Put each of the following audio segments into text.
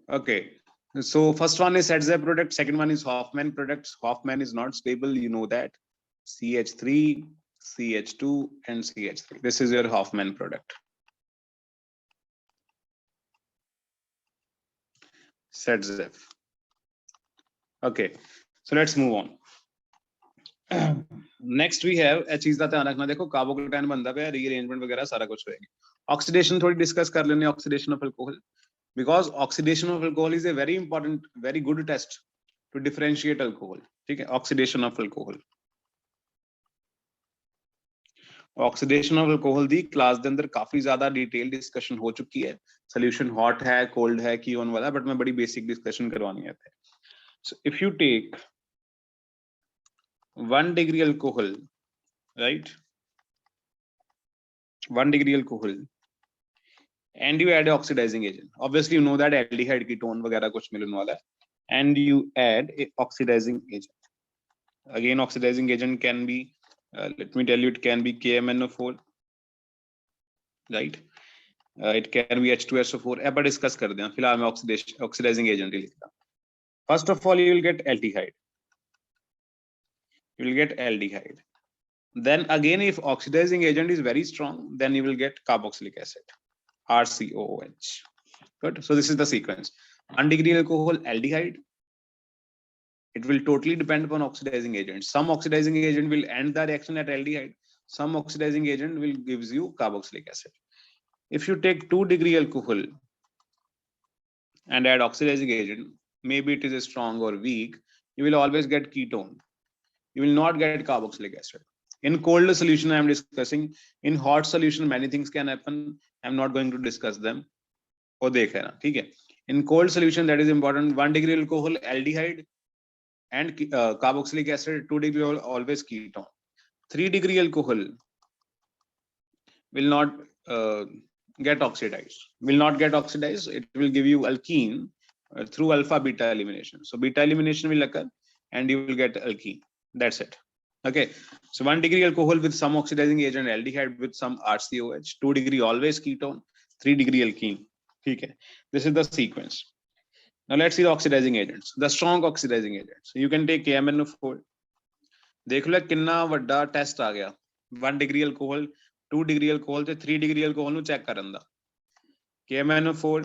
Okay. So first one is Hetzer product. Second one is Hoffman products. Hoffman is not stable. You know that. CH3, CH2, and CH3. This is your Hoffman product. ZF. Okay. So let's move on. Next we have a चीज का ध्यान रखना देखो carbocation बनता है rearrangement वगैरह सारा कुछ होएगी ऑक्सीडेशन थोड़ी डिस्कस कर लेने oxidation of alcohol because oxidation of alcohol is a very important very good test to differentiate alcohol ठीक है oxidation of alcohol oxidation of alcohol the class के अंदर काफी ज्यादा डिटेल डिस्कशन हो चुकी है सॉल्यूशन हॉट है कोल्ड है कीओन वाला बट मैं बड़ी बेसिक डिस्कशन करवानी है so if you take 1 degree alcohol right 1 degree alcohol and you add oxidizing agent obviously you know that aldehyde ketone वगैरह कुछ मिलने वाला है and you add a oxidizing agent again oxidizing agent can be let me tell you it can be KMnO4 right it can be H2SO4 अब discuss कर दें फिलहाल मैं oxidizing agent ही लिखता first of all you will get aldehyde you will get aldehyde then again if oxidizing agent is very strong then you will get carboxylic acid RCOOH good so this is the sequence 1 degree alcohol aldehyde it will totally depend upon oxidizing agent some oxidizing agent will end the reaction at aldehyde some oxidizing agent will gives you carboxylic acid if you take 2 degree alcohol and add oxidizing agent maybe it is a strong or weak you will always get ketone you will not get carboxylic acid in cold solution I am discussing in hot solution many things can happen I am not going to discuss them वो देख लेना ठीक है in cold solution that is important 1 degree alcohol aldehyde and carboxylic acid 2 degree always ketone 3 degree alcohol will not get oxidized it will give you alkene through alpha beta elimination so beta elimination will occur and you will get alkene that's it okay so 1 degree alcohol with some oxidizing agent aldehyde with some RCOH 2 degree always ketone 3 degree alkene okay this is the sequence now let's see the oxidizing agents the strong oxidizing agents so you can take KMnO4 देख लो कितना ਵੱਡਾ test ਆ ਗਿਆ 1 degree alcohol 2 degree alcohol ਤੇ 3 degree alcohol ਨੂੰ check ਕਰਨ ਦਾ KMnO4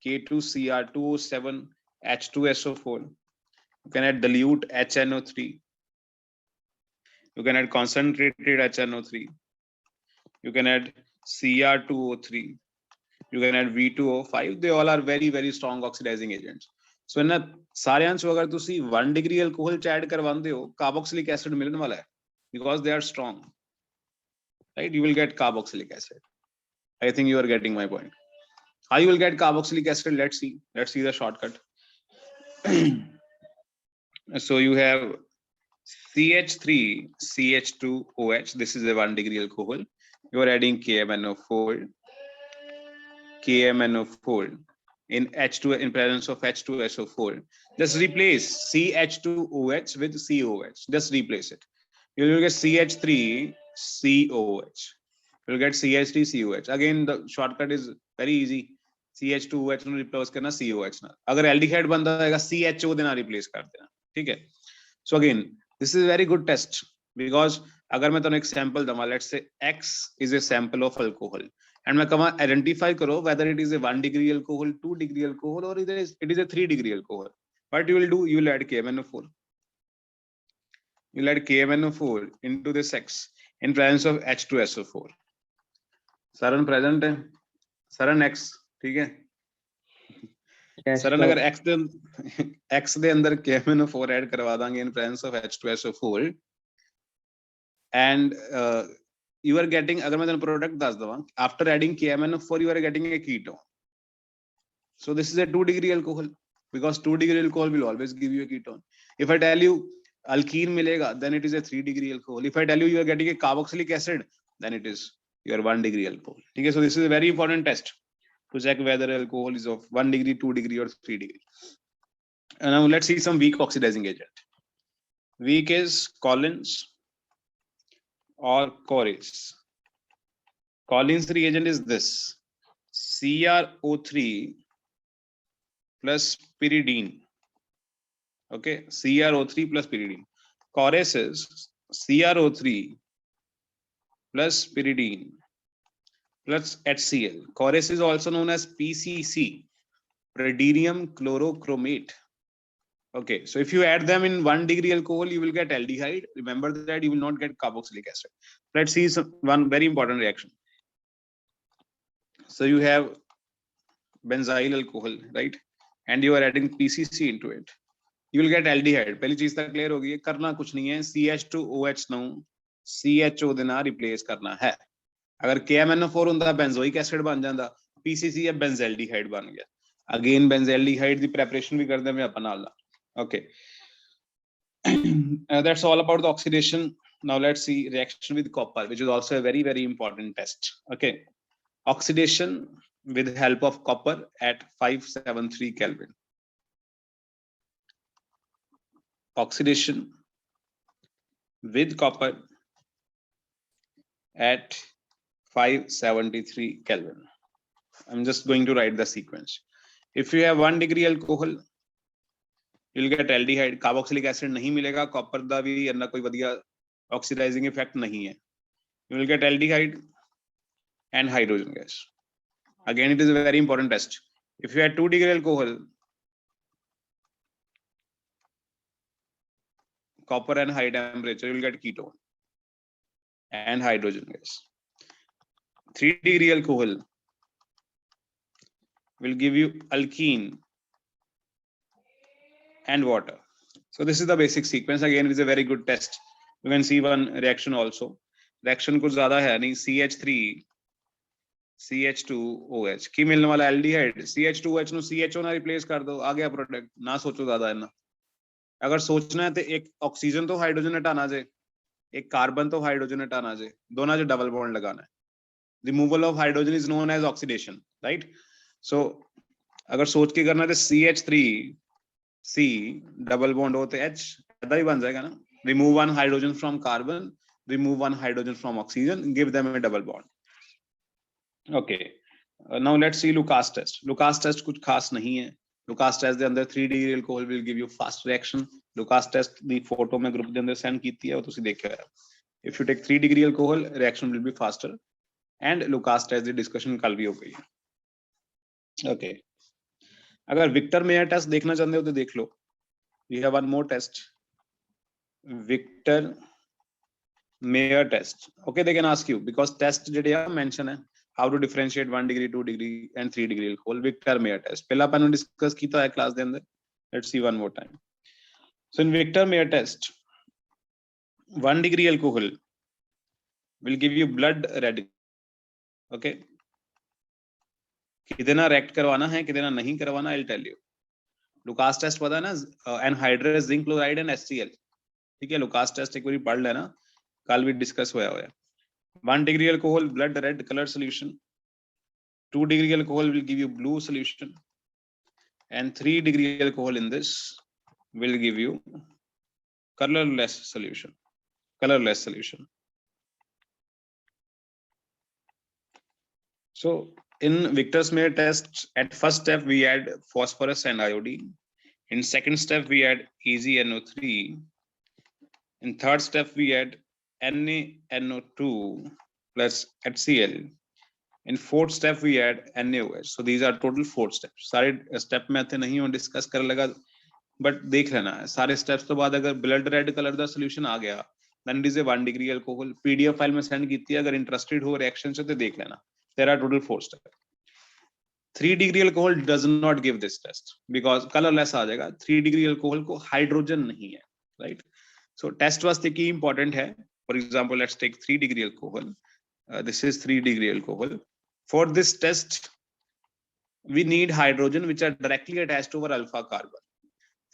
K2Cr2O7 H2SO4 you can add dilute HNO3 you can add concentrated HNO3 you can add Cr2O3 you can add V2O5 they all are very very strong oxidizing agents so ਇਹਨਾਂ ਸਾਰਿਆਂ ਚੋਂ ਅਗਰ ਤੁਸੀਂ 1 degree alcohol ਚ add ਕਰਵਾਉਂਦੇ ਹੋ carboxylic acid ਮਿਲਣ ਵਾਲਾ ਹੈ because they are strong right you will get carboxylic acid I think you are getting my point how you will get carboxylic acid let's see the shortcut so you have CH3 CH2OH this is a 1 degree alcohol you are adding KMnO4 in H2 in presence of H2SO4 just replace CH2OH with COH just replace it you will get CH3COH you will get CH3COH again the shortcut is very easy CH2OH ਨੂੰ replace करना COH ਨਾਲ अगर aldehyde बनता होगा CHO ਦੇ ਨਾਲ replace कर देना ठीक है so again this is a very good test because अगर मैं तुम्हें example दूंगा let's say X is a sample of alcohol and मैं कहूँ identify करो whether it is a 1 degree alcohol 2 degree alcohol or it is a 3 degree alcohol what you will do you will add KMnO4 you will add KMnO4 into this X in presence of H2SO4 Saran present है Saran X ठीक है सरन अगर X ਦੇ ਅੰਦਰ KMnO4 add करवा देंगे in presence of H2SO4 and you are getting अगर मैं तेरे product दस दवा after adding KMnO4 you are getting a ketone so this is a 2 degree alcohol because 2 degree alcohol will always give you a ketone if I tell you alkene मिलेगा then it is a 3 degree alcohol if I tell you you are getting a carboxylic acid then it is your 1 degree alcohol ठीक है so this is a very important test to check whether alcohol is of 1 degree 2 degree or 3 degree and now let's see some weak oxidizing agent weak is Collins or Corys Collins reagent is this CrO3 plus pyridine. Okay, CrO3 plus pyridine. Chorus is CrO3 plus pyridine plus HCl. Chorus is also known as PCC, pyridinium chlorochromate. Okay, so if you add them in 1 degree alcohol, you will get aldehyde. Remember that you will not get carboxylic acid. Let's see one very important reaction. So you have benzyl alcohol, right? And you are adding PCC into it. You will get aldehyde. पहली चीज तक clear होगी. करना कुछ नहीं है. CH2OH9 CHO ਦੇ ਨਾਲ replace करना है. अगर KMNO4 ਹੁੰਦਾ benzoic acid बन ਜਾਂਦਾ. PCC या benzaldehyde बन गया. Again benzaldehyde ਦੀ preparation भी ਕਰਦੇ ਮੈਂ ਆਪਾਂ ਨਾਲ. Okay. That's all about the oxidation. Now let's see reaction with copper, which is also a very, very important test. Okay. Oxidation with help of copper at 573 Kelvin. Oxidation with copper at 573 Kelvin. I'm just going to write the sequence. If you have 1 degree alcohol, you'll get aldehyde. Carboxylic acid नहीं मिलेगा. Copper दा भी अन्ना कोई बढ़िया oxidizing effect नहीं है. You will get aldehyde and hydrogen gas. Again, it is a very important test. If you had 2 degree alcohol, copper and high temperature, you will get ketone and hydrogen gas. 3 degree alcohol will give you alkene and water. So this is the basic sequence. Again, it is a very good test. You can see one reaction also. Reaction कुछ ज़्यादा है नहीं. CH3 CH2OH की मिलने वाला aldehyde. CH2OH no CHO ना replace कर दो. आ गया product. ना सोचो ज़्यादा है ना. अगर सोचना है तो एक ऑक्सीजन तो हाइड्रोजन हटाना चाहिए, एक कार्बन तो हाइड्रोजन हटाना चाहिए, दोनों जो डबल बॉन्ड लगाना है. Removal of hydrogen is known as oxidation, right? So अगर सोच के करना है तो CH3C डबल बॉन्ड होते H ऐसा ही बन जाएगा ना. Remove one hydrogen from carbon, remove one hydrogen from oxygen, give them a double bond. Okay, now let's see Lucas test. Lucas test कुछ खास नहीं है. लुकास टेस्ट ਦੇ ਅੰਦਰ 3 degree alcohol will give you fast reaction. Lucas test ਦੀ photo मैं group ਦੇ ਅੰਦਰ ਸੈਂਡ ਕੀਤੀ ਹੈ, ਉਹ ਤੁਸੀਂ ਦੇਖਿਆ ਹੈ. If you take 3 degree alcohol, reaction will be faster. And Lucas test ਦੀ डिस्कशन कल भी हो गई है. Okay. अगर विक्टर मेयर टेस्ट देखना चाहते हो तो देख लो. You have one more test. Victor Meyer test. Okay, they can ask you because test ਜਿਹੜੇ ਆ mention है. How to differentiate 1 degree, 2 degree and 3 degree alcohol. Victor Mayer test. पहला अपन ने डिस्कस किया है क्लास के अंदर. Let's see one more time. So in Victor Mayer test, 1 degree alcohol will give you blood red. Okay. कितना react करवाना है, कितना नहीं करवाना, I'll tell you. Lucas test पता है ना? Anhydrous zinc chloride and HCl. ठीक है, Lucas test एक बारी पढ़ लेना. कल भी डिस्कस हुआ है. 1 degree alcohol, blood red color solution. 2 degree alcohol will give you blue solution. And 3 degree alcohol in this will give you colorless solution. Colorless solution. So in Victor's Mayer test, at first step we add phosphorus and iodine. In second step we add AgNO3. In third step we add NaNO2 plus HCl. In fourth step we add NaOH. So these are total 4 steps. सारे step में आते नहीं हो discuss कर लगा, but देख लेना है सारे steps तो बाद अगर blood red color का solution आ गया, then it is a 1 degree alcohol. PDF file में send की थी, अगर interested हो reaction से तो देख लेना. There are total 4 steps. 3 degree alcohol does not give this test because colorless आ जाएगा. 3 degree alcohol को hydrogen नहीं है, right? So test वास्ते की important है. For example, let's take 3 degree alcohol. This is 3 degree alcohol. For this test, we need hydrogen which are directly attached over alpha carbon.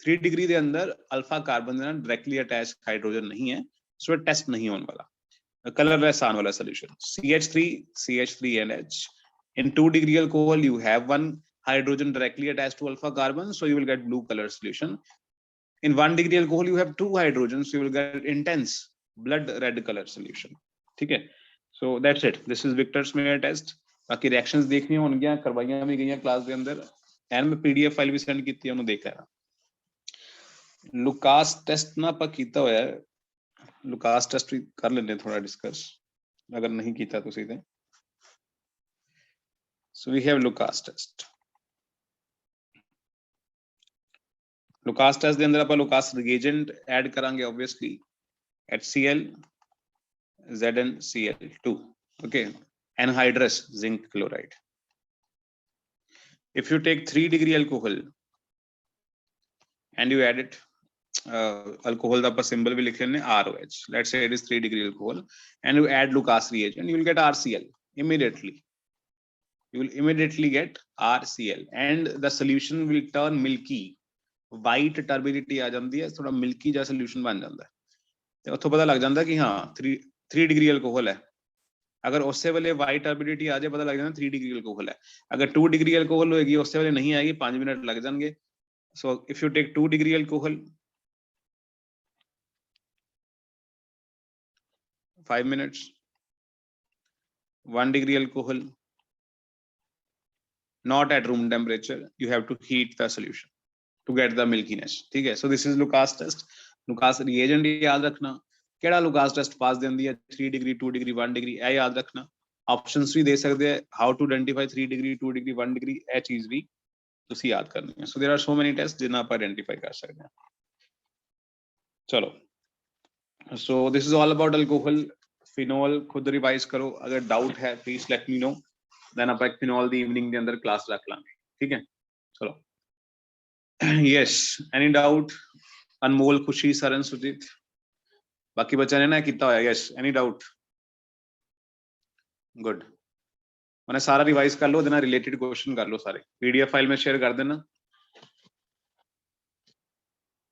3 degree के अंदर alpha carbon ना directly attached hydrogen नहीं है, so test नहीं होने वाला. Colorless आने वाला solution. CH3NH. In 2 degree alcohol, you have one hydrogen directly attached to alpha carbon, so you will get blue color solution. In 1 degree alcohol, you have 2 hydrogens, so you will get intense blood red color solution. ठीक है? So that's it. This is Victor's Mayer test. बाकी reactions देखनी होंगी, करवाइयां भी गई हैं class के अंदर. एंड मैं पीडीएफ फाइल भी सेंड की उन्होंने देखा है लुकास टेस्ट ना ਆਪਾਂ ਕੀਤਾ ਹੋਇਆ ਹੈ लुकास टेस्ट भी कर लेने थोड़ा डिस्कस अगर नहीं किया तो सीधे so we have Lucas test Lucas test ਦੇ ਅੰਦਰ ਆਪਾਂ लुकास रिएजेंट ऐड करांगे obviously HCl ZnCl2 okay anhydrous zinc chloride if you take 3 degree alcohol and you add it alcohol the symbol will लिख लेने ROH let's say it is 3 degree alcohol and you add Lucas reagent you will get RCl immediately you will immediately get RCl and the solution will turn milky white turbidity आ जाती है थोड़ा milky जैसा solution बन जाता है ਤੇ ਉੱਥੋਂ ਪਤਾ ਲੱਗ ਜਾਂਦਾ ਕਿ ਹਾਂ 3 डिग्री अल्कोहल है अगर उससे वाले वाइट टर्बिडिटी आ जाए पता लग जाना 3 डिग्री अल्कोहल है अगर 2 डिग्री अल्कोहल होगी उससे वाले नहीं आएगी 5 मिनट लग जाएंगे so if you take 2 degree alcohol 5 minutes 1 degree alcohol not at room temperature you have to heat the solution to get the milkiness ठीक है so this is Lucas test Lucas reagent याद रखना ਕਿਹੜਾ Lucas test ਪਾਸ ਦਿੰਦੀ ਹੈ 3 degree 2 degree 1 degree ਇਹ ਯਾਦ ਰੱਖਣਾ ਆਪਸ਼ਨਸ ਵੀ ਦੇ ਸਕਦੇ ਆ how to identify 3 degree 2 degree 1 degree ਇਹ ਚੀਜ਼ ਵੀ ਤੁਸੀਂ ਯਾਦ ਕਰਨੀ ਹੈ so there are so many tests ਜਿਨ੍ਹਾਂ ਆਪਾਂ ਆਇਡੈਂਟੀਫਾਈ ਕਰ ਸਕਦੇ ਹਾਂ ਚਲੋ so this is all about alcohol phenol खुद रिवाइज करो अगर डाउट है please let me know then आप फिनोल दी इवनिंग के अंदर क्लास रख लांगे ठीक है चलो यस एनी डाउट अनमोल खुशी सरन सुजीत बाकी बच्चा ने ना कितना होया यस एनी डाउट गुड मैंने सारा रिवाइज कर लो देना रिलेटेड क्वेश्चन कर लो सारे पीडीएफ फाइल में शेयर कर देना